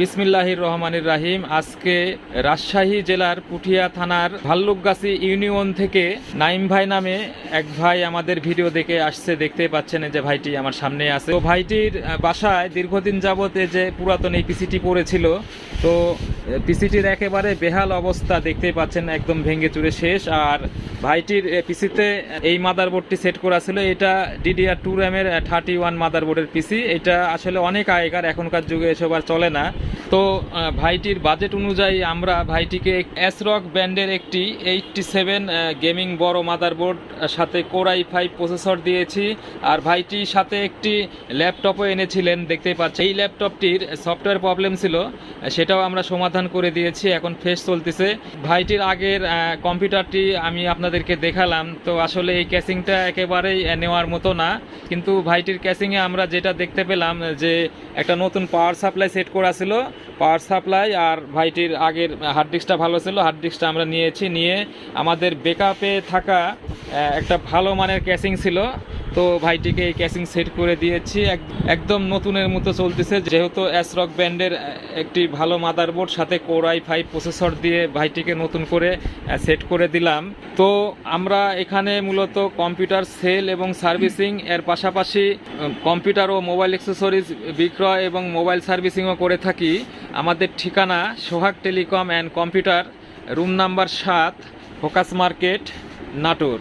বিসমিল্লাহির রহমানির রাহিম। আজকে রাজশাহী জেলার পুঠিয়া থানার ভাল্লুকগাছি ইউনিয়ন থেকে নাইম ভাই নামে এক ভাই আমাদের ভিডিও দেখে আসছে। দেখতে পাচ্ছেন যে ভাইটি আমার সামনে আছে। তো ভাইটির বাসায় দীর্ঘদিন যাবতে যে পুরাতন এই পিসিটি পড়েছিল, তো পিসিটির একেবারে বেহাল অবস্থা দেখতে পাচ্ছেন, একদম ভেঙে চুরে শেষ। আর ভাইটির পিসিতে এই মাদারবোর্ডটি সেট করা ছিল, এটা DDR2 র্যামের 31 মাদারবোর্ডের পিসি। এটা আসলে অনেক আগেকার, এখনকার যুগে এসব আর চলে না। তো ভাইটির বাজেট অনুযায়ী আমরা ভাইটিকে ASRock ব্র্যান্ডের একটি 87 গেমিং বড় মাদারবোর্ড সাথে Core i5 প্রসেসর দিয়েছি। আর ভাইটির সাথে একটি ল্যাপটপও এনেছিলেন, দেখতে পাচ্ছেন। এই ল্যাপটপটির সফটওয়্যার প্রবলেম ছিল, সেটাও আমরা সমাধান করে দিয়েছি, এখন ফ্রেশ চলতেছে। ভাইটির আগের কম্পিউটারটি আমি আপনাদেরকে দেখালাম, তো আসলে এই ক্যাসিংটা একেবারেই নেওয়ার মতো না। কিন্তু ভাইটির ক্যাসিংয়ে আমরা যেটা দেখতে পেলাম যে একটা নতুন পাওয়ার সাপ্লাই সেট করা ছিল, পাওয়ার সাপ্লাই। আর ভাইটির আগের হার্ড ডিস্কটা ভালো ছিল, হার্ড ডিস্কটা আমরা নিয়ে আমাদের ব্যাকআপে থাকা একটা ভালো মানের ক্যাসিং ছিল, তো ভাইটিকে এই ক্যাসিং সেট করে দিয়েছি। একদম নতুনের মতো চলতেছে, যেহেতু ASRock ব্র্যান্ডের একটি ভালো মাদারবোর্ড সাথে Core i5 প্রসেসর দিয়ে ভাইটিকে নতুন করে সেট করে দিলাম। তো আমরা এখানে মূলত কম্পিউটার সেল এবং সার্ভিসিং এর পাশাপাশি কম্পিউটার ও মোবাইল অ্যাক্সেসরিজ বিক্রয় এবং মোবাইল সার্ভিসিংও করে থাকি। আমাদের ঠিকানা Sohag telecom and computer, room number 7, focus market, Natore.